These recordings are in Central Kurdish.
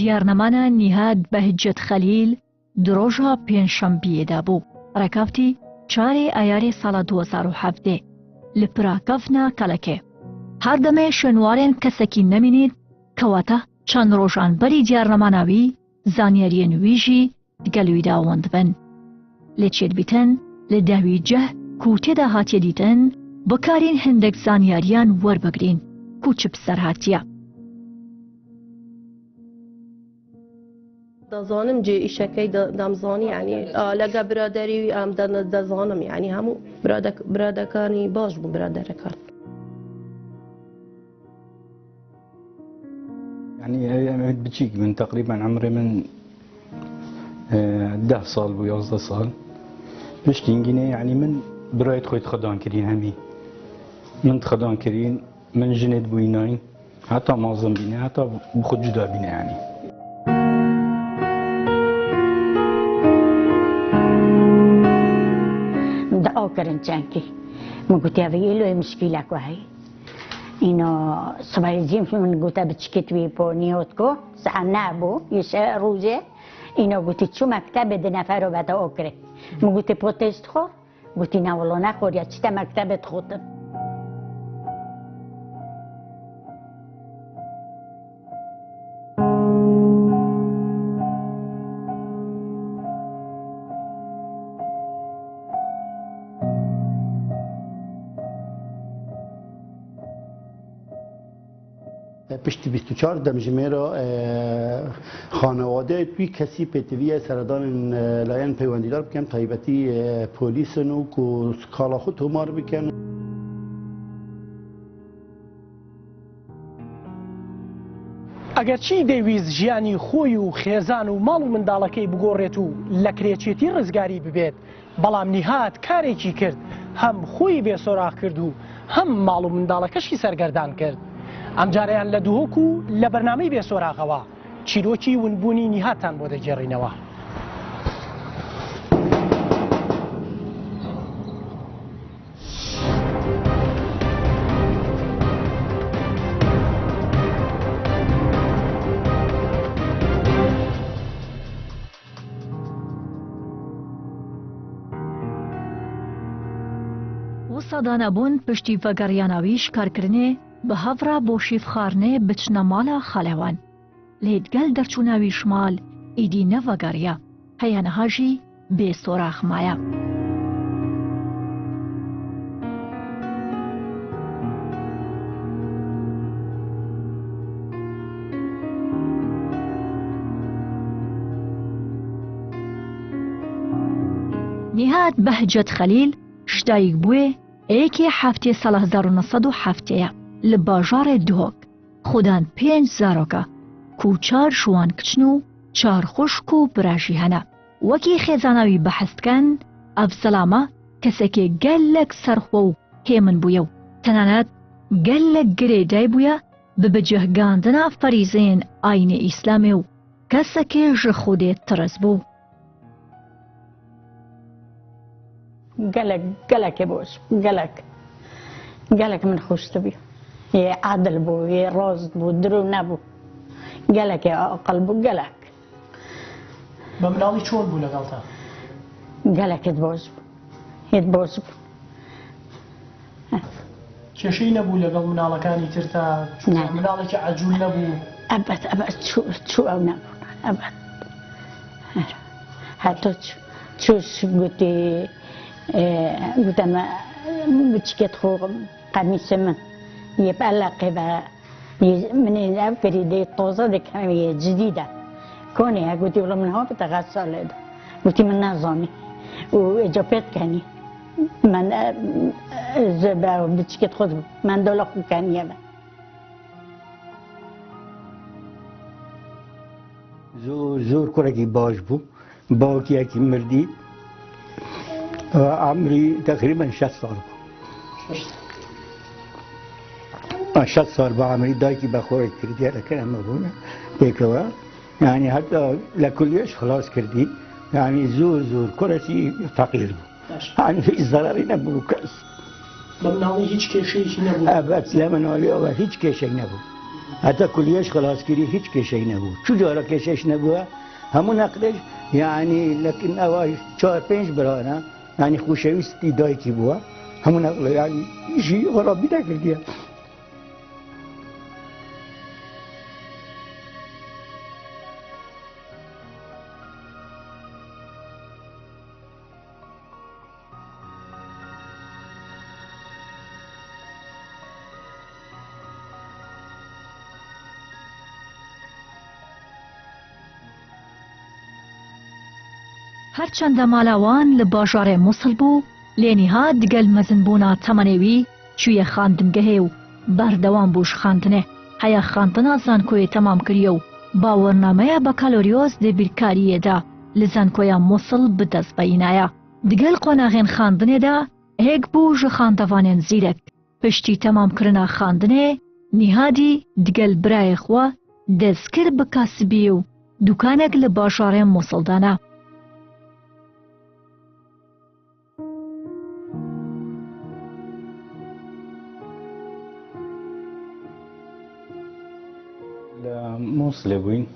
دیارنەمانە نیهاد بەهجەت خەلیل درۆژە پێنجشەمبیەدا بوو ڕێکافتی 4 ئایاری ساڵە 2017 لە پراکەفنا کەلەکێ هەردەمێ شوێنوارێن کەسێکی نەمینیت کەواتە چەند ڕۆژان بەری دیارنەماناوی زانیاریە نوێژی دگەلوویدا وەند بن لێ چێت بیتن لە داوی جەه کو تێدا هاتیە دیتن بەکارین هەندێک زانیاریان وەربگرین کو چ بسەرهاتیە دەزانم جێ ئیشەکەی دەمزانی ینی لەگە برادەری ئەم دەزانم ینی هەموو برادەکانی باش بوو برادەرەکان يعني بتشيك من تقريبا عمري من 10 سال و 11 سال بشتينجيني يعني من برايت خويت خدان كرين همي من خدان كرين من جند بويناين حتى معظم بيني حتى بخد جدا بيني يعني دعا كرن جانكي ما قلت يا له مشكلة كوهي إنه صباح الزين من قلت بتشكت ويبو نيوتكو سعنابو يشاء روزه إنه قلت شو مكتب دنفر وبدا أكره ما قلت بروتست خور قلت نا والله نخور يا تشتا مكتب تخوتم پشت 24 دمجمێرە خانەوادە توی کەسی پێتویە سەردان لایەن پەیوەندیدار بکەن تایبەتی پۆلیسن و کاڵا خۆ تۆمار بکەن ئەگەر چی دەیویست ژیانی خۆی و خێزان و ماڵ و منداڵەکەی بگۆڕێت و لە کرێچێتی ڕزگاری ببێت بەڵام نیهات کارێکی کرد هەم خۆی بێسۆراخ کرد و هەم ماڵ و منداڵەکەشی سەرگەردان کرد ئەم جارەیان لە دووهۆک و لە بەرنامەی بێسۆراغەوە چیرۆکی ونبوونی نیهاتان بۆ دەگێڕینەوە. وسەدانەبوون پشتی ڤەگەڕیاناوی شکارکردنێ بە هەڤرا بۆ شیفخارنێ بچنە ماڵە خەلەوان لێدگەل دەرچووناوی شمال ئیدی نەڤەگەڕیە هەیەنەهاژی بێسۆراخمایە نیهات بەهجەت خەلیل شتایک بووێ ئەیەکی هەفتێ ساڵە 1970 لە باژارێ دوهۆک خودان 5 زارۆکە کو 4 شوان کچن و 4 خوشک و براژی هەنە وەکی خێزاناوی بەحەستکەن ئەفزەلامە کەسێکی گەلێک سەرخۆ و هێمن بوویە و تەنانەت گەلێک گرێدای بوویە ببجەهگاندنا فەریزەیەن ئاینە ئیسلامێ و کەسێکی ژە خودێت ترس بوو قالك يا بوش قالك من خوش تبي يا عادل بو يا روز بو درو نبو قالك يا قلبو قالك بمناڵی چۆن بوو لەگەڵتا قالك يتبوز کێشەی نەبوو لەگەڵ مناڵەکانی ترتا مناڵێکی عەجوول نەبوو أبد شو أو نبو أبد حتى تشوش قلت أنا بتشكت خو قميص من يبقى لقبة من الأفكار دي الطازة دي كمان جديدة كوني قلت والله من هون بتغسل هذا قلت من نظامي وإجابات كاني من زبا بتشكت خو من دولة خو كان يبقى زور كوركي باش بو باوكي اكي مردي عمري تقريبا 6 سال 6 سال بعمري دايكي بخوري كردي على كلام ابونا بيكوا يعني حتى لكليش خلاص كردي يعني زور كرسي فقير يعني في ضرر نبو كاس بمناڵی هیچ کێشەیەکی نەبوو ابد لا منالي او هيك كيشي نبو حتی کلیش خلاص کردی هیچ کشی نبود چو جارا کشش نبود همون نقدش یعنی لکن اوای 4-5 برانه یعنی خوشویستی دای کی بود همون نقل یعنی ایشی خرابی نکردی هەرچەندە مالاوان لە باژارێ مووسڵ بوو لێنیها دگەل مەزنبوونا تەمەنێوی چوویە خاندنگەهێ و بەردەوام بووش خاندنێ هەیە خاندنا زانکۆیە تەمام کردیە و باوەڕنامەیە بە کالۆریۆس دە بیرکاریەدا لە زانکۆیە مووسڵ بدەست بەینایە دگەل قۆناغێن خاندنێدا هێک بوو ژە خاندەوانێن زیرەک پشتی تەمامکردنا خاندنێ نیهادی دگەل برایە خوا دەستکرد بە کاسبی و دوکانێک لە باژارێ مووسڵدانە موصلة بوين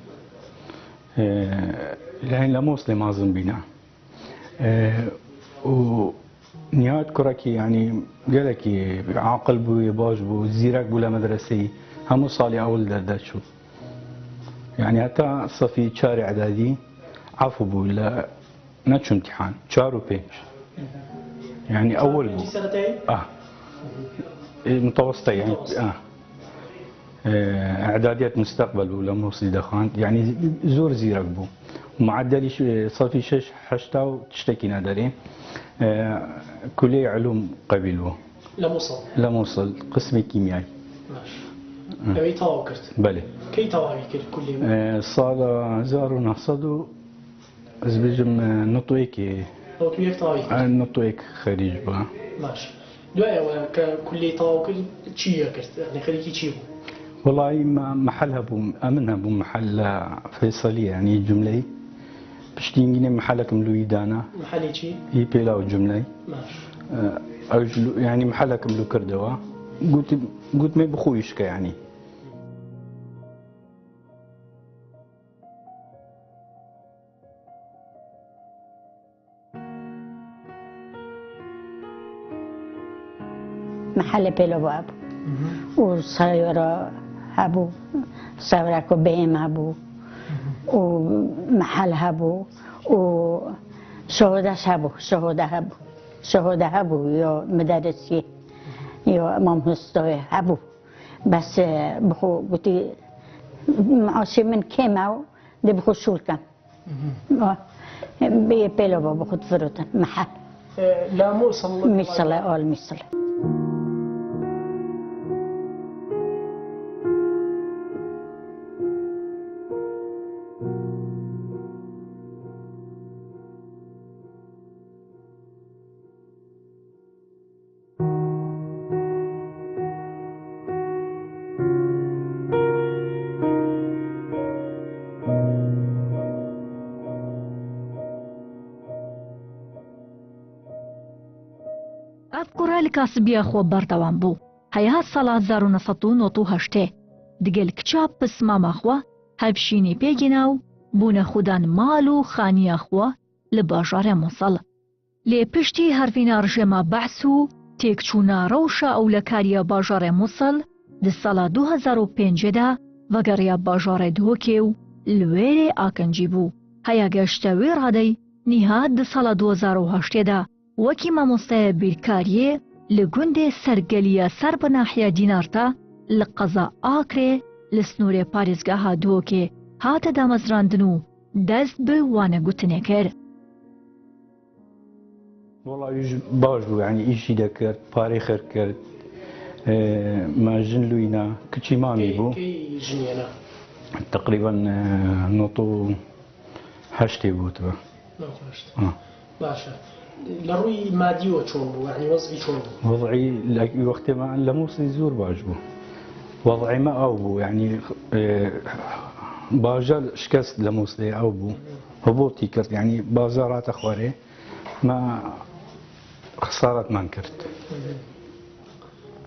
لهين لموصلة مازن بينا و نهاية كراكي يعني قالكي عاقل بو باش بو زيرك بو لمدرسي همو صالي أول دردات شو يعني حتى صفي شارع إعدادي عفو بو لا نتشو امتحان 4 و 5 يعني أول بو متوسطة يعني اعداديات مستقبل ولا موصلي دخان يعني زور زيرك بو معدلي صافي 6 حشتا تشتكي نادري كلية علوم قبيل بو لموصل قسم كيميائي ماشي اوي تاو كرت بله كي تاوي كرت كلية صالة زارو نحصدو زبجم نطويكي نطويك خريج بو ماشي دواء كلية تاو كرت تشيا كرت يعني خريجي تشيبو والله محلها بو امنها بو محل فيصلية يعني جملي بشتينجيني محلك ملوي دانا محلي شي هي بيلاو جملي ماشي يعني محلك ملو كردوا قلت ما بخويشك يعني محل بيلاو ابو وصايرة هبو صورك بهم هبو ومحل هبو وشهودة هبو يو مدرسي يو امام هستوي هبو بس بخو قلتي معاشي من كيماو دي بخو شولكا بيلو بخو تفرطن محل لا موصل ميصلة ئەفکوڕە لە کاسبیە خۆ بەردەوام بوو هەیە ساڵا 1990 دگەل کچا پسمامەخوا هەبشینی پێگینا و بوونە خودان ماڵ و خانیەخوا لە باژارێ مووسڵ لێ پشتی هەرڤینا ڕژێما بەحس و تێکچوونا ڕەوشە ئەو لە کاریە باژارێ مووسڵ لە ساڵا 2005دا vegeriya bajarê Duhokê û li wêrê Aqincî bû. Heya geşta wê radeyê nîhat di sala 2008 de wekî mamostaya bîrkariyê li gundê sergeliya ser bi nahiya Dînarta li qeza Akrê li snûrê parêzgeha Duhokê hate damezrandin û dest bi wanegutinê kir. والله باش بو يعني إيشي دكرت باري خير كرت ما جن لوينا كتشي مامي بو تقريبا نوطو هشتي بو تبا باشا لروي ماديو شون بو يعني وظفي شون بو وضعي وقت ما لموصلي زور باش بو وضعي ما أو بو يعني باجر شكست لموصلي أو بو هبوطي كرت يعني بازارات أخواري ما خسارة ما انكرت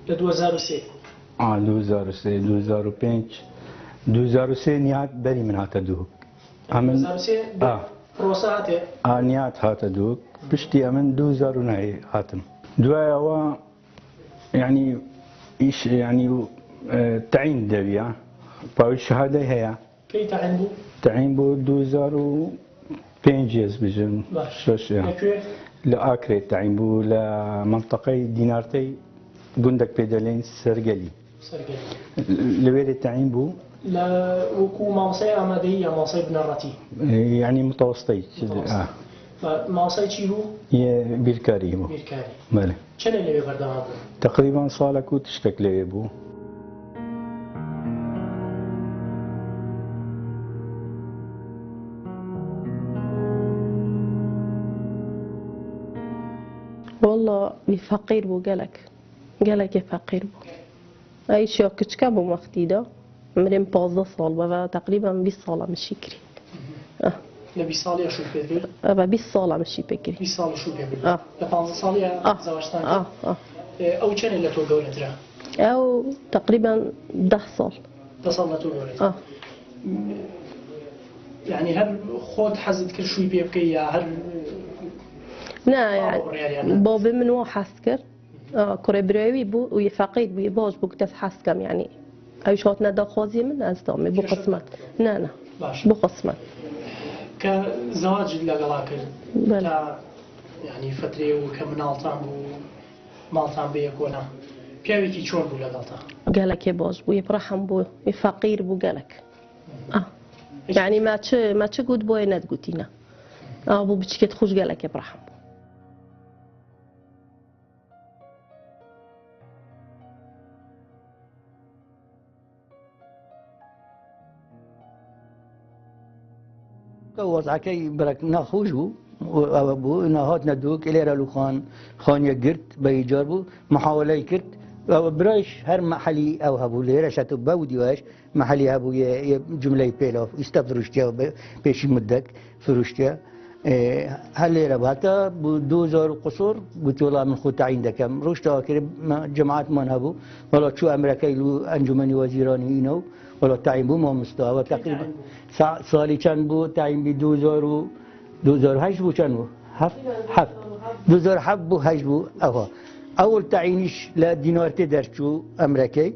ل 2003 2003 2005 2003 نيات بري من هاتا دوك امن پرۆسە نيات هاتا دوك بشتي امن 2009 هاتم دوايا و يعني ايش يعني تعيين دبيا باوي الشهاده هي کەی تەعین بوو؟ تعيين بو 2005 بجن شوش لەکوێ؟ لآكري تعيين بو لمنطقة دينارتي قندك بيدالين سرقلي سەرگەری لويري تعيين بو لە وەکو مامۆسای ئامادەیی یا مامۆسای بنەڕەتی يعني متوسطي مامۆسای چی بوو؟ بيركاري بو بیرکاری بله چەندێک لەوێ بەردەوام بوو؟ تقريبا صالك وتشتك لي بو والله فقير بو قالك فقير بو اي شو كتشكا بو مختيدا عمري 15 سال بابا تقريبا 20 سال مشي كري لە 20 ساڵیە شو پێ کرد؟ بابا 20 سال مشي بكري 20 ساڵ شو پێ کرد؟ آه. لە 15 ساڵیە زەواجتان کرد؟ ئەو چەندێک لە تۆ گەورەترە؟ او تقريبا 10 سال 10 ساڵ لە تۆ گەورەترە؟ يعني هەر خۆت حەزت کرد شووی پێ بکەی یا هەر نا يعني بابي من هو حاسكر كوري براوي بو ويفقيد بو باش بو كتاس حاسكم يعني اي شوت ندا خوزي من استومي بو قسمت نا باش بو قسمت كزواج لەگەڵا کرد بله. تا يعني فترێ و کە مناڵتان بوو ماڵتان بە یەکۆنا پیاوێکی چۆن بوو لەگەڵتا؟ قالك باش بو يبرحم بو فقير بو قالك يعني ما تش قد بو ند قوتينا بو بتشكت خوش قالك يبرحم وضعكي برك ناخوجو وابو نهات ندوك الى رالو خان يقرت بيجاربو محاولة كرت برايش هر محلي او هبو ليرا شاتو بودي واش محلي هبو جملة بيلاف استفروشتيا بيش مدك فروشتيا هل ليرا حتى ب 2000 قصور قلت والله من خو تعين دكم روشتا كرب جماعات من هبو والله شو امريكا له انجمن وزيراني هنا ولا تعين بو ما مستوى تقريبا سالي كان بو تعين ب 2008 بو كان بو حف 2007 بو هاج بو اول تعيينش لا دينارتي درشو امريكي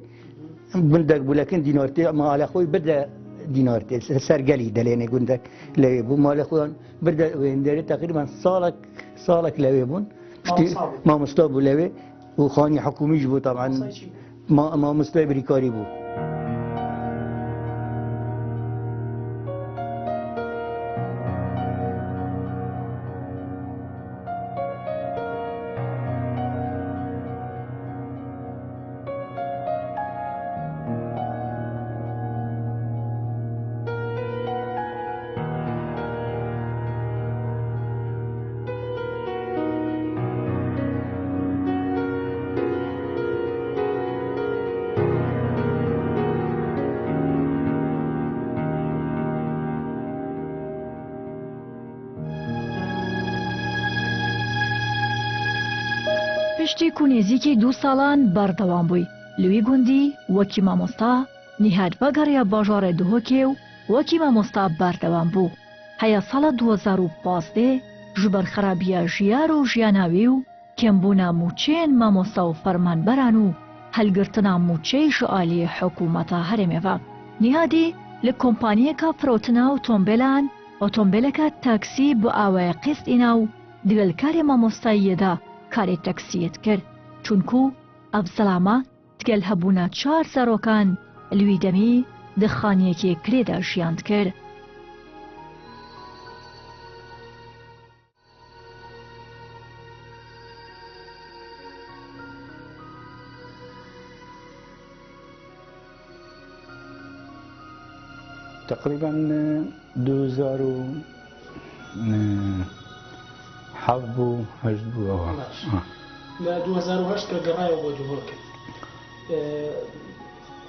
بندق بو لكن دينارتي ما على اخوي بدا دينارتي سرقلي دليني قندك لا بو ما على اخوي بدا وين داري تقريبا صالك لويبون ما مستوى لوي وخاني حكومي جبو طبعا ما مستوى بريكاري بو پشتی کو نزیکی 2 ساڵان بەردەوام بووی لەوی گوندی وەکی مامۆستا نهاد بەگەڕیە باژارە دهۆکێ و وەکی مامۆستا بەردەوام بوو هەیە ساڵە 2015 ژبەر خراپیە ژیار و ژیاناوی و کێمبوونە موچێن مامۆستا و فەرمانبەران و هەلگرتنا موچەی ژئالی حکوومەتە هەرێمێڤە نهادی لە کۆمپانیەکە فرۆتنا ئۆتۆمبیلان ئۆتۆمبیلەکە تاکسی بۆ ئاوایە قستئینا و دگەلکاری مامۆستاییەدا کاری تەکسیت کرد چونکو ئەبزەڵامە تگەل هەبوونە 4 زارۆکان لوی دەمی دخانیەکی کرێدا ژیاند کرد تقريبا 2007 بو 8 بو لا 2008 کە گەڕایەوە بۆ دهۆکە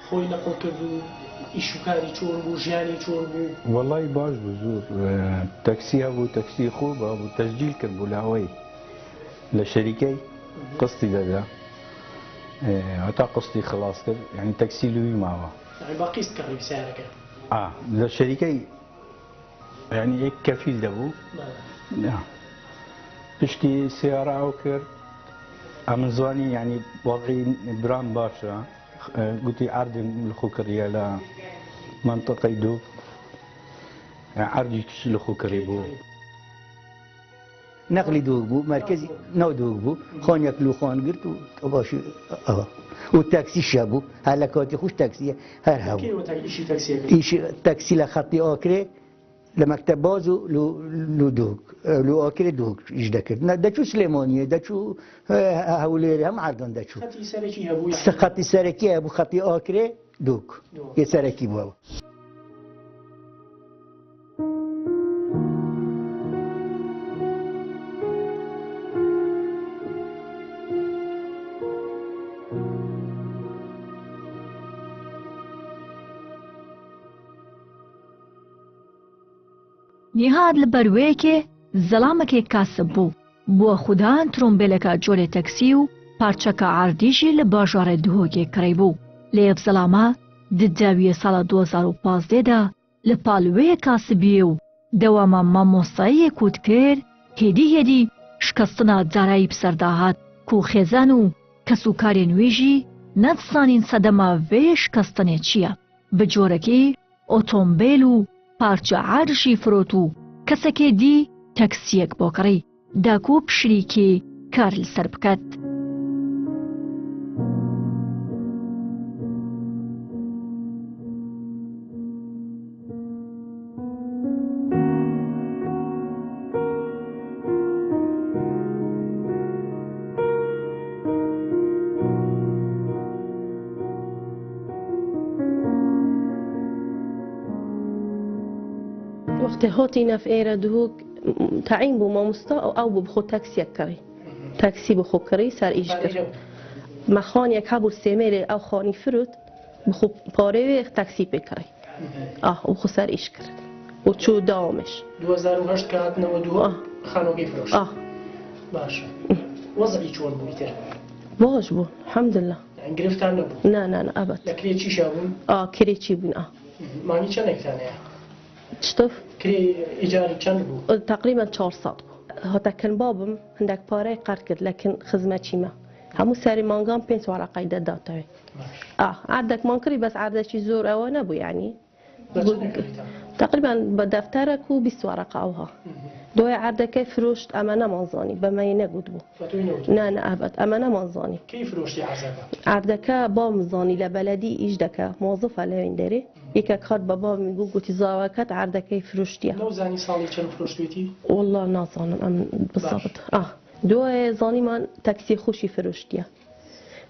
خۆی نەقڵ کرد و ئیشوکاری چۆن بوو ژیانی چۆن بوو والله باش بوو زۆر تەکسی هەبوو تەکسی خوب هەبوو تەسجیل کرد بوو لاوەی لە شەریکەی قستی دەدا حتى قصتي خلاص كده يعني تكسيلوي معه يعني باقي تكري بسعرك ذا الشركة يعني هيك كفيل دبو نعم بشتي سيارة أو كر أمازوني يعني واقعي برام باشا قلت عرض الخوكرية لا منطقة دوب عرضي كش الخوكري بو نقلی دوگ بو مرکزی نو دوگ بو خان یک لوخان گرت و باشی و تاکسی شبو حلقاتی خوش تاکسیه هر هوا ایش تاکسی لخطی آکره لمکتب بازو لو دوگ لو آکره دوگ اجده کرد نه دچو سلیمانیه دچو هولیری هم عردان دچو خطی سرکی هبو خطی آکره دوگ یه سرکی بو نهاد لبرویکه زلامکه کاسب بو بو خودان ترومبلکا جول تاکسی و پارچکا عردیجی لباجار دهوگی کری بو لیف زلاما دداوی سال 2015 دا لپالوی کاسبی و دواما ماموسایی کود کر هدی شکستنا دارایی بسرداهات کو خزان و کسوکاری نویجی ندسانین صدما وی شکستنه چیه بجورکی اتومبیل و پارچه عرشی فروتو کسکی دی تاکسیک بکری داکو بشریکی کارل سر بکد. وقتی هاتی نف ایره دهوک تعیین بو مامستا او بخو تاکسی کری تاکسی بخو کری سر ایش کرد مخان یک هبو سیمیر او خانی فرود بخو پاره تاکسی بکری و خو سر ایش کرد و چو دامش 2008 کات 92 خانوگی فروش باشه وضعی چون بویتر باش بو الحمدلله يعني گرفتن نبود نه ابد لكري چی شابون کریچی بون معنی چند نکتانه چطور؟ كري إيجاري كان بو؟ تقريبا 400 بو هاتا كان بابم عندك باري قرض كد لكن خدمتي ما همو ساري مانغام 5 ورقة داتاوي عندك مانكري بس عندك شي زور او نبو يعني تقريبا بدفترك و 20 ورقة اوها دوي عندك فروشت امانة منظاني بما ينقود بو لا ابد امانة منظاني كيف فروشتي عزبا؟ عندك بام زاني لبلدي ايجدك موظفة لوين داري يكا كار بابا میگو گوتی زاوکت عردکی فروشتیه نو زانی سالی چند فروشتیتی؟ والله نازانم بالضبط دو زانی من تاکسی خوشی فروشتیه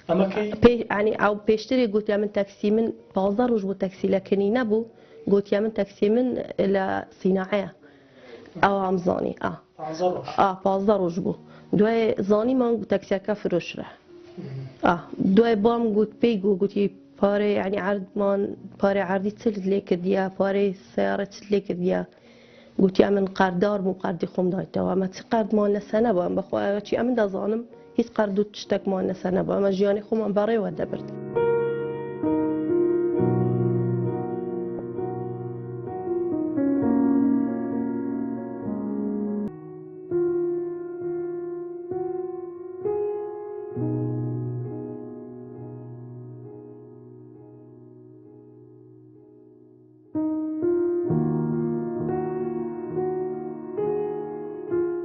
اما کی يعني او بيشتري قلت من تاكسي من بازار وجبو تاكسي لكن نبو قلت من تاكسي من الى صناعيه او عمزاني بازار وجبو دو زاني من تاكسي كفروش ره دو بام قلت بيجو قلت پاره يعني عرض مان پاره عرضی تلد لیک دیا پاره سیاره تلد لیک دیا گویی من قردار مو قردی خم دایته و اما تی قرد مان نسنه با ام بخواه چی امن دازانم هیچ قردو تشتک مان نسنه با اما جیانی خم برای وده برد.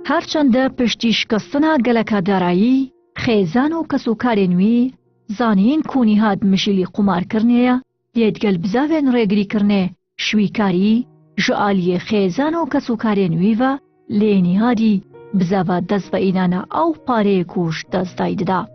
هرچنده پشتی شکستنا گلکا دارایی، خیزان و کسوکار نوی، زانین کونی هاد مشیلی قمار کرنه، لیدگل بزاوین ریگری کرنه، شویکاری، جعالی خیزان و کسوکار نوی و لینی هادی بزاوا دست و اینانا او پاره کوش دست دایده دا.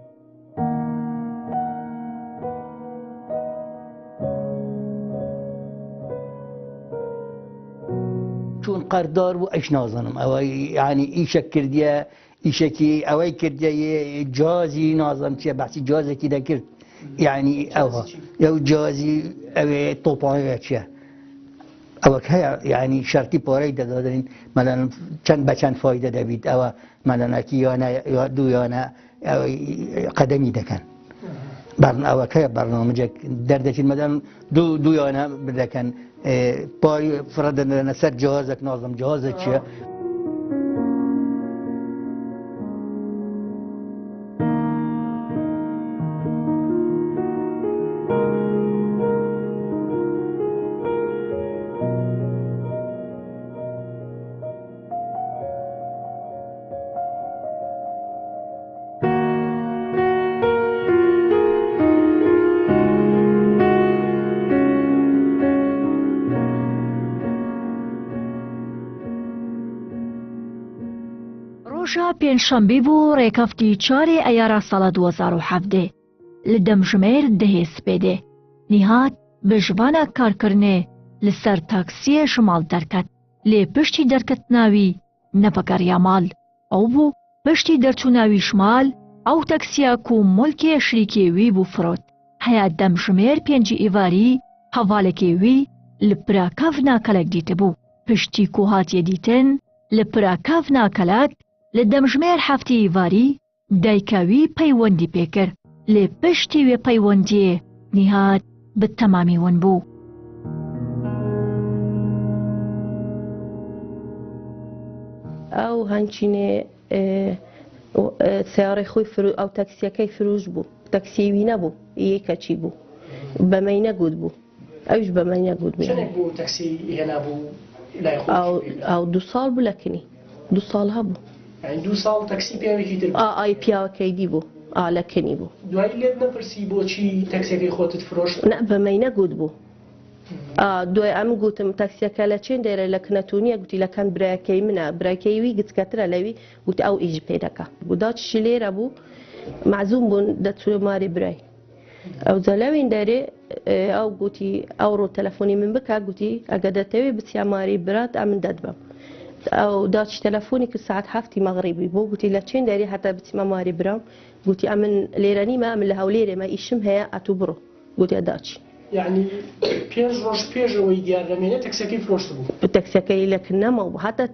چون قردار و ايش نازنم او يعني ايشك كرديا ايشكي او كرديا جازي نازم تي بحث جازي كده كرد يعني او يو جازي او طوبان تشا او هي يعني شرطي باري دادن مثلا چند بچند فايده دبيت او مثلا كي انا دو انا قدمي دكن ئەوەکەیە بەڕنامەجێک دەردەچین مەدەم دوو یانە بدەکەن پای فرەدەن لەسەر جیهازێک نازم جیهازێک چییە؟ ڕۆژە پێنجشەمبی بوو ڕێکەفتی 4 ئەیارە ساڵە 2017 لە دەمژمێر دەهێ سپێدێ نیهات بژوانە کارکردنێ لەسەر تاکسیە ژماڵ دەرکەت لێ پشتی دەرکەتناوی نەپەگەڕیا ماڵ ئەو بوو پشتی دەرچووناوی شمال ئەو تەکسیە کو مولکێ شریکی وی بوو فرۆت هەیە دەمژمێر 5 ئیڤاری هەڤالێکی وی لە پراکەڤ ناکەلێک دیتە بوو پشتی کو هاتیە دیتن لە پراکەڤ ناکەلەک لە دەمژمێر 7 ئیڤاری دایکاوی پەیوەندی پێکرد لێ پشتی وێ پەیوەندیێ نیهات بە تەمامی ون بوو. ئەو هەنچینێ سیارەی خۆی ئەو تەکسیەکەی فروش بوو تەکسیوی نەبوو یەکەچی بوو بەمەی نەگوت بوو ئەوش بەمەی نەگوت بوو ئەو 2 ساڵ بوو لەکنی 2 ساڵ هەبوو 2 ساڵ تەکسی پیاوێکی تر ئای پیاوەکەی دی بوو لەکنی بوو دوای لێت نەپرسی بۆچی تەکسیەکەی خۆتت فرۆشت نە بەمەی نەگوت بوو دوای ئەم گوتم تەکسیەکە لە چێن دێرە لە کنەتونیە گوتی لەکەن برایەکەی منە برایەکەیوی گچکەترە لەوی گوت ئەو ئیژ پێ دەکە گودا چی لێرە بوو معزوم بوون دەچوە ماری برای ئەو جەلەوین دەرێ ئەو گوتی ئەوڕۆ تەلەفۆنی من بکە گوتی ئەگە دەتەوێ بچیا ماری برات ئەمن دەدبم ئەو داچی تەلەفۆنی کە ساعت 7 مەغریبی بۆ گوتی لە چێن دەری هەتا بچمە ماری برام گوتی ئەمن لێرە نیمە ئەمن لە هەولێرێمە ئیشم هەیە ئەتوو بڕۆ گوتی داچی یعنی 5 ڕۆژ پێشەوەی دیار لەمێنێ تەکسەکەی فرۆشت بوو تەکسەکەی لەکن نەمەوە بوو هەتا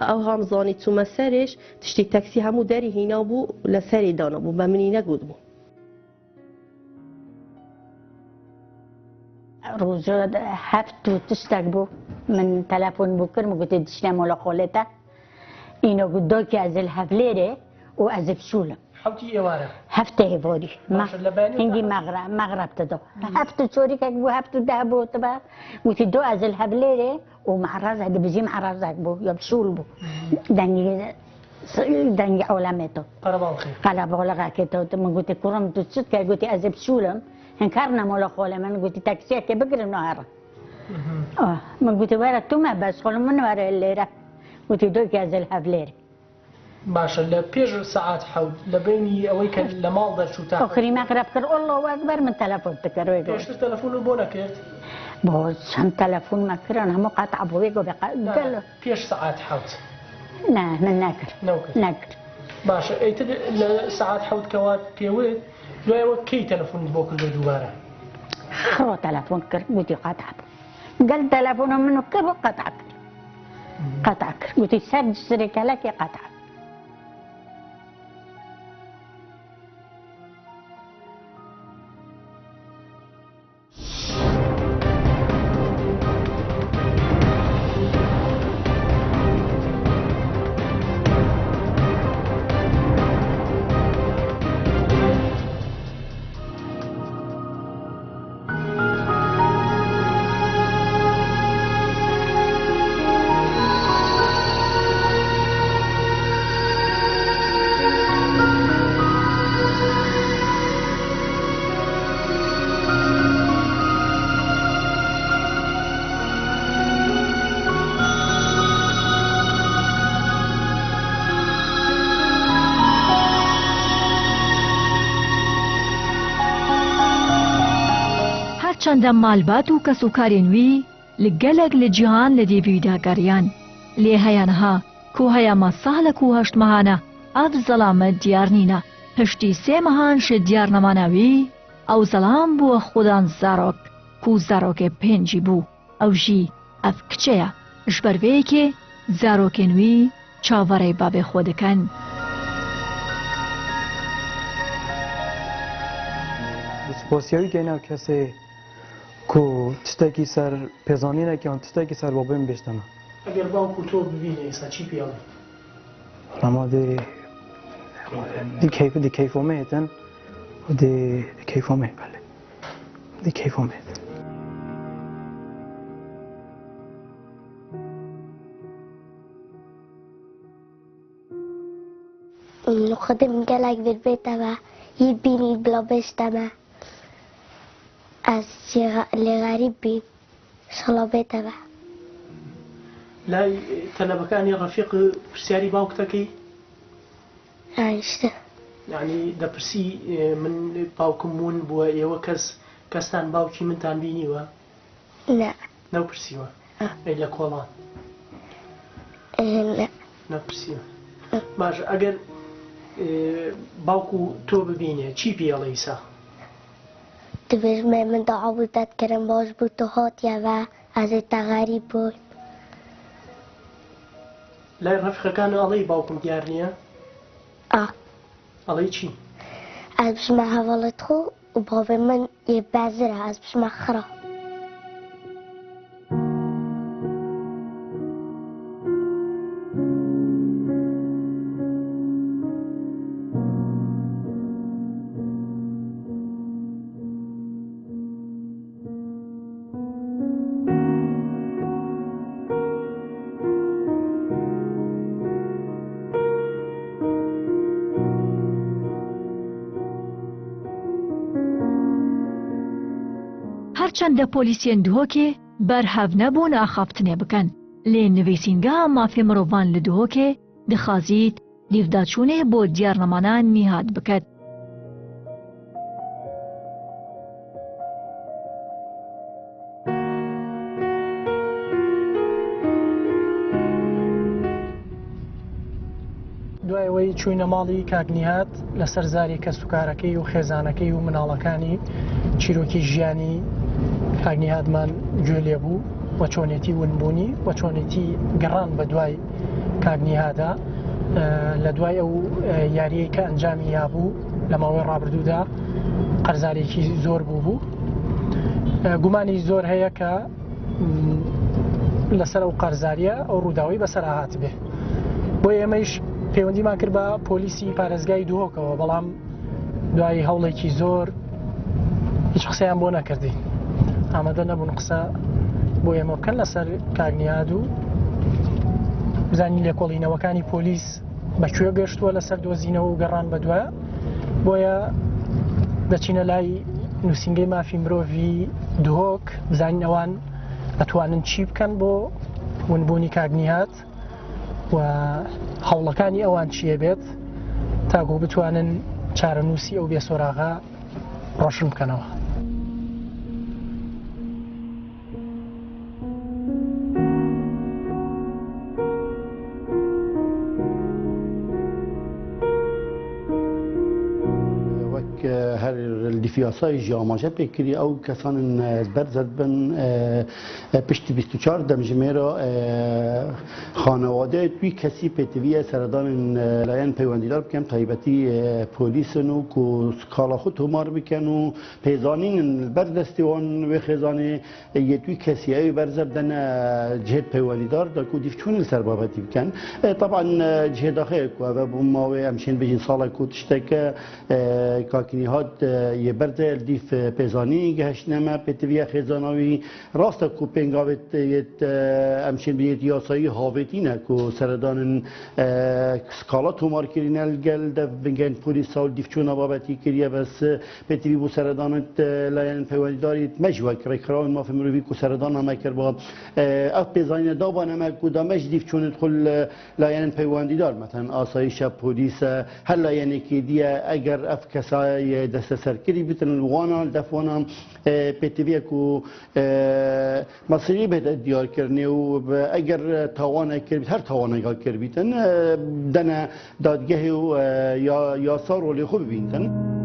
ئەو هەمزانی چوومە سەرش تشتی تەکسی هەموو دەری هینا بوو لە سەری دانا بوو بە منی نەگوت بوو ڕۆژە 7 تشتێک بوو من تەلەفۆن بوو کردم گوتی دشتە مۆڵە خۆڵێتە ئینۆ گوت دۆکی ئەزل هەڤلێرێ و ئەزف شوولم حوتی ئێوارە هەفتە هێڤۆری هەنگی مەغرب تدۆ 7 چۆریکێک بوو 7 10 بوو تبە وتی دۆ ئەزل هەڤلێرێ و مەحرازە دەبزی مەحرازێک بوو یا شوول بوو دەنگی ئەولامێتەوە قەلەبەڵەغاکێتەوە من گوتی کوڕم تو چت کە گوتی ئەزف شوولم هەنکار نەمۆڵە خۆڵە من گوتی تەکسیەکێ بگرن نوهێڕە من گوتی وەرە تومە بەس خۆڵم من وەرە لێرە گوتی دۆکی ئەزل هەڤلێرێ باشە لە پێش سەعات حەوت لە بینی ئەوەی کە لە ماڵ دەرچوو تا ئۆخری مەغرب کرد ئۆڵڵە وەکبەر من تەلەفۆن تکردوێ پێشتر تەلەفۆن بۆ نەکرد بۆ چەند تەلەفۆن مەکردن هەموو قەتع بۆ پێش سەعات حەوت نه من نەکرد باشە ئەیتر لە سەعات حەوتکەوە پێوت دوایەوە کەی تەلەفۆن بۆ کردو دووبارە خڕۆ تەلەفۆن کرد گوتی قەتع گەل تەلەفۆنە منو کرد و قەتع کرد گوتی سەر سرێکەلەکی قەتع چەندە مالبات و کەسوکارێن وی لە گەلێک لە جیهان لە دێویداگەریان لێ هەیەنها کو هەیەمە ساڵێک و 8 مەهانە ئەف زەڵامە دیار نینە هەشتی 3 مەهان شە دیار نەمانەوی ئەو زەڵام بووە خودان زارۆک کو زارۆکێ پێنجی بوو ئەو ژی ئەف کچەیە ژبەرڤەیەکێ زارۆکێن وی چاوەڕێی بابێ خۆ دەکەن. واسیایی که اینا کسی کو تشتکی سر پیزانی نکیان تشتکی سر بابیم بیشتمه اگر باوکو تو ببینه ایسا چی پیاله؟ اما دی کیفومه ایتن و دی کیفومه بله دی کیفومه خودم گلک بر بیتم یه بینی بلا بشتم از لغریب بین شلا بیتم لای تەلەبەکانی ڕەفیق پرسیاری باوکتەکەی ئاشتە یعنی دەپرسی من باوکم بوون بووە ئێوە کەستان باوکی منتان بینیوە نە نەپرسیوە لە کۆڵان نەپرسیوە باش ئەگەر باوکو تۆ ببینێ چی پێڵێ ئیسا دەبێژمێ من دەعاودەت کردم باش بوو تۆ هاتیەوە ئەزێتە غەریب بووی لای ڕەفیقەکان ئەڵێی باوکم دیار نییە ئەڵێی چی ئەس بژمە هەواڵت خۆ و باوێ من یێ بەزرە ئەس بژمە خڕە هەرچەندە پۆلیسیên Duhokê berhev nebûn axaftinê bikin, lê nivîsîngeha mafê mirovan li Duhokê dixwazît lîvdaçûnê bo diyarnamana Nîhat biket. دوای ئەوەی چووینە ماڵی کاک نیهات لەسەر زاری کەس و کارەکەی و خێزانەکەی و مناڵەکانی چیرۆکی ژیانی کاک نیهاتمان گوێ لێبوو وە چۆنێتی ونبوونی وە چۆنێتی گەڕان بە دوای کاک نیهادا لە دوای ئەو یاریەی کە ئەنجامی یابوو لە ماوەی ڕابردوودا قەرزارێکی زۆر بوو گومانی زۆر هەیە کە لەسەر ئەو قەرزاریە ئەو ڕووداوی بەسەرهات بێ بۆ ئێمەش پەیوەندیمان کرد بە پۆلیسی پارێزگای دووهۆکەوە بەڵام دوای هەوڵێکی زۆر هیچ قسەیان بۆ نەکردی ئامادە نەبوون قسە بۆ ئێمە بکەن لەسەر کاک نیهات و بزانین لێکۆڵینەوەکانی پۆلیس بەکوێ گەشتووە لەسەر دۆزینەوە و گەڕان بە دوایە بۆیە دەچینە لای نووسینگەی مافی مرۆڤی دووهۆک بزانین ئەوان ئەتوانن چی بکەن بۆ ونبوونی کاک نیهات و هەوڵەکانی ئەوان چیە بێت تاکو بتوانن چارەنووسی ئەو بێسۆراغا ڕۆشن بکەنەوە. هر الدفیاسای جامعه بکری او کسان برزد بن پشت 24 دمجمه خانواده توی کسی پتوی سردان لاین پیوندیدار بکن تایبتی پلیس نو کو سکالا خود همار بکن و پیزانین بردستوان و خزانه یه توی کسی ای برزد دن جهت پیوندیدار دا کو دیفچون سربابتی بکن طبعا جهت آخه کو و بوما و همچین بجین سال کو تشتک کاکنی هات یه برده دیف پیزانی گهش نما پتوی خزانوی راست کو پنگاوت یت همچین بیت یاسایی هاوتی نه کو سردان سکالا تومار کرینل گل دف بنگن پلیس سال دیفچون بابتی کریه بس پتوی بو سردانت لاین پیوندیداری مجوا کرکران ما فهمروی کو سردان ما کر با اف پیزانی دابان ما کو دامج دیفچون خل لاین پیوندیدار مثلا آسایش پلیس هر لاینی کی دیه اگر اف کسای دست سرکری بیتن وانا دفوانا پتوی کو مصری به دیار کردن و اگر توانه کرد هر توانه کرد بیتن دنا دادگاه و یا سار ولی خوب بیتن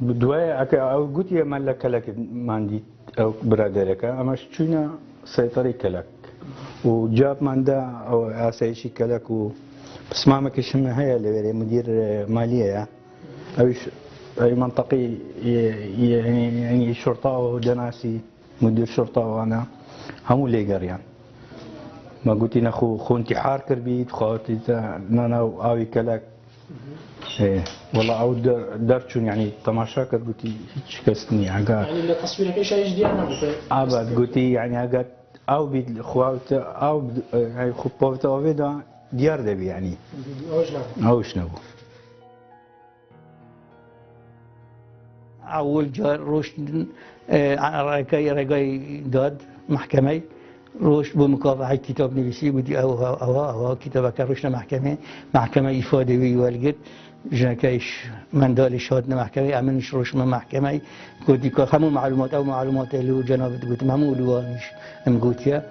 بدواي او قلت يا مالك لك ما عندي او برادرك اما شتونا سيطري كلك وجاب من دا او اساي شي كلك بس ما مكش من هي اللي مدير ماليه او اي منطقي يعني شرطه ودناسي مدير شرطه وانا هم اللي قريان ما قلت لنا خو انتحار كربيت خواتي انا اوي كلك ايه والله او درتشون يعني تماشا قلت هيك كسني عقاد يعني اللي تصويرك ايش ايش ديالنا ابد قلت يعني عقاد او بيد خوات او هاي خبوت او بيدا ديار دبي يعني او شنو اول جار روش رقای داد محکمه روش بمكافحة كتاب نویسی بودی او کتاب که روش محکمه ifade وی ولگت جنکیش من دالش هات محکمه امنش روش من محکمه گودی که همون معلومات لو جنابت گفتم همون لوانش گوتیا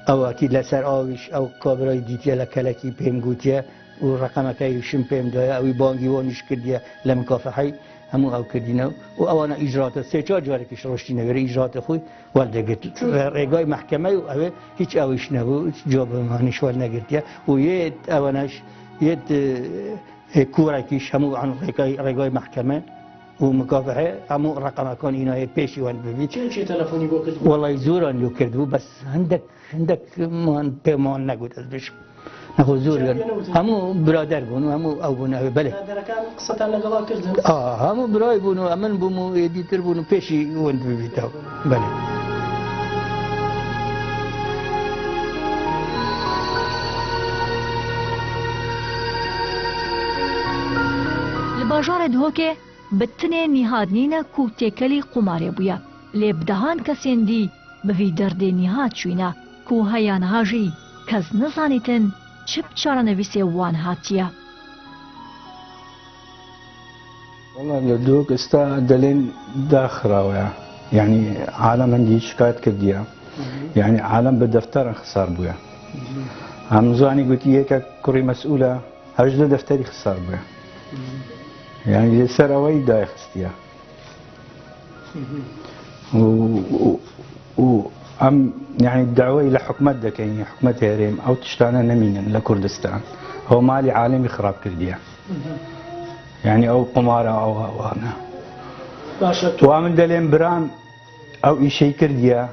او اكيد لسر آویش او کابرای دیتیا لکلکی پیم گوتیا و رقم که شم پیم دایا او بانگی وانش کردیا لمكافحه همون او کردینه و اوانا اجرات سه چهار جاری که شروشتی نگره اجرات خوی ولده گرد رگای محکمه و اوه هیچ اوش نبود جواب مانش ول نگردیه و یه اوانش یه کورکیش همون عن رگای محکمه و مكافحه همون رقم کن اینا پیشی ول ببید چه تلفنی با کرد والله زوران لو کردو بس عندك مان پیمان نگود از بشم نخو زور همو برادر بونو همو او بونو بله برادرکان قصتان لگلا کردن همو برای بونو امن بونو ایدیتر بونو پیشی وند ببیتاو بله لباجار دهوکه بتنه نهادنین کو تکلی قماره بویا لبدهان کسین دی بوی درد نهاد شوینا کو هیان هاجی کز نزانیتن چه بچاره نویسی وان هاتیه والله لدوك استا دلين داخراويا يعني عالم عندي شكايت كرديا يعني عالم بدفتر خسار بويا هم زاني قلت هيك كوري مسؤولة هجد دفتري خسار بويا يعني سر اوي داي خستيا و ام يعني الدعوة الى حكمة دكيني حكمة هيريم او تشتانا نمينا لكردستان هو مالي عالمي خراب كرديا يعني او قمارة او انا وامن دلين برام او اشي كرديا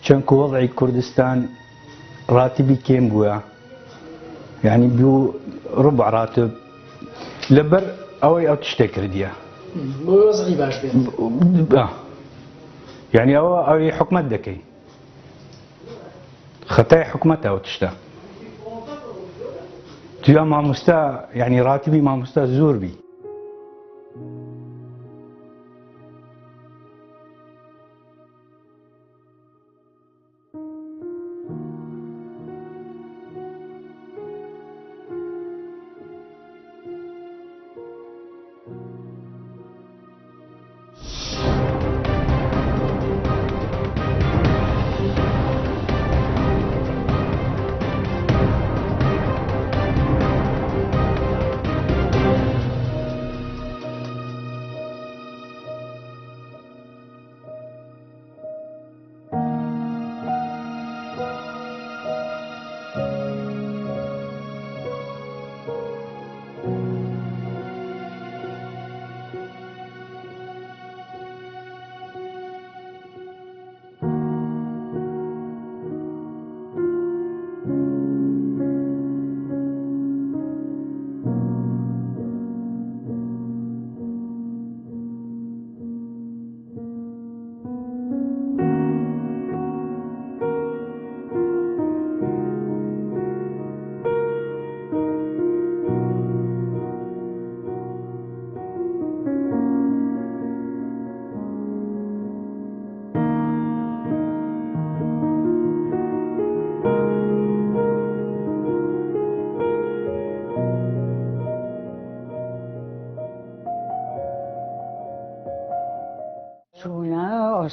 چنكو وضعي كردستان راتبي كيم بويا يعني بيو ربع راتب لبر او تشتي كرديا وضعي باش بيه يعني او حكمة دكي خطاي حكمتها او تشتا تيا ما مستا يعني راتبي ما مستا زور بي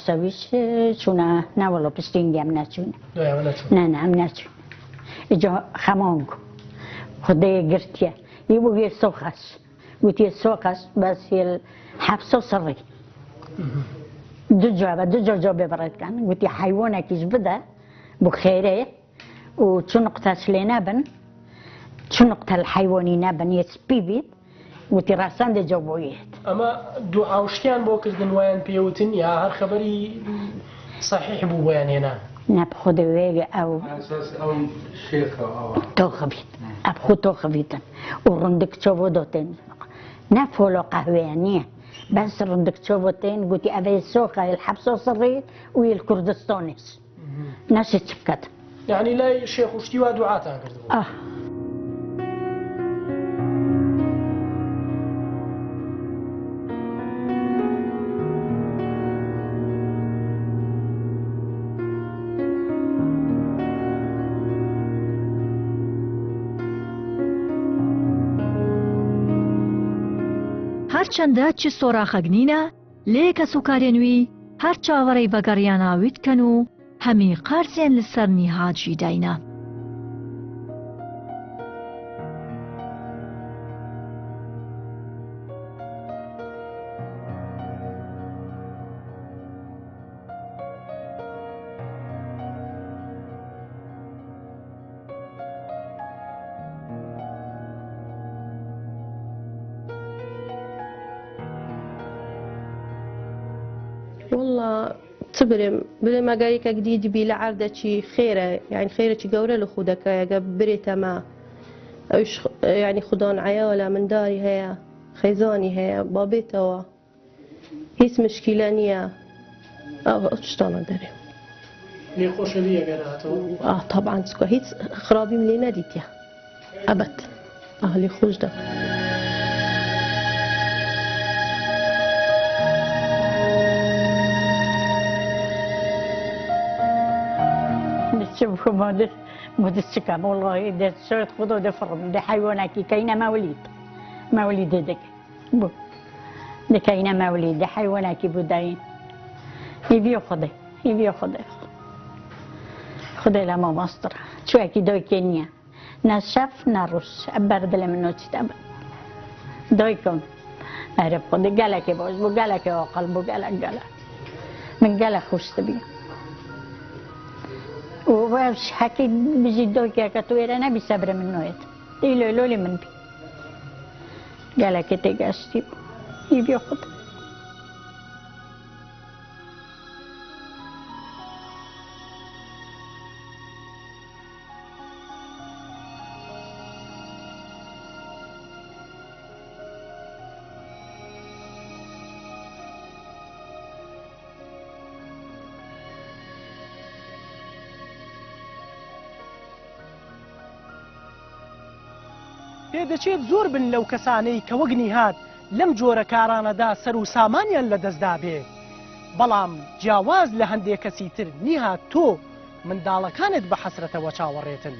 سویش چونه نه ولی پستینگی هم نچونه نه هم نچونه اینجا خمانگو خدای گرتیه یه بوی سخص وتي السوقس بس هي الحبس سري دو جواب برد كان وتي حيوانك يجبده بخيره وتنقطة سلينابن تنقطة الحيواني نابن يسبيبيت وتي راسان دي جوابويت اما دوعاوشتيان بو كردن ويان بيوتن يا هر خبري صحيح بو ويان هنا نبخد ويجي او اساس او شيخ او توخبيت ابخو توخبيتن ورندك تشوفودوتين نفولو قهوانيه بس رندك تشوفوتين قلتي ابي السوقه الحبس الصغير والكردستانيس ناس تشكت يعني لا شيخ وشتي ودعاة كردوا هەرچەندە چ سۆراخەگنینە لێ کە سوکارێنوی هەر چاوەڕێی بەگەڕیاناوی بکەن و هەمی قارسێن لەسەر نیهاجی داینە. والله تبرم بلا ما قايك جديد بلا عردة شي خيرة يعني خيرة شي قورة لخودك يا بريتا ما ايش يعني خدان عيالة من داري هي خيزاني هي بابيتها هيس مشكلة نية اشتغل داري لي خوش بيا قراتو طبعا سكو هيس خرابي من اللي ناديتيا ابد لي خوش ده شوفوا مود السكام والله ده شرط خذوا ده فرم ده حيوانك كاينه موليد دك بو ده كاينه موليد ده حيوانك بوداين يبي خذ لما مصدر شو اكيد دوي كينيا نشف نروس ابرد لمنو تتاب دويكم اعرف خذ قالك بوز بو قالك وقل بو قالك من قالك خوش تبي وباش حكي بيجي دوكي كتوير انا بصبر من نويت يلو لولي من بي قالك تيجاستي يبي ياخد پێدەچێت زۆر بن لەو کەسانەی کە وەک نیهات لەم جۆرە کارانەدا سەر و سامانیان لەدەستدا بێ بەڵام جیاواز لە هەندێک کەسی تر نیهات تۆ منداڵەکانت بە حەسرەتەوە چاوەڕێتن.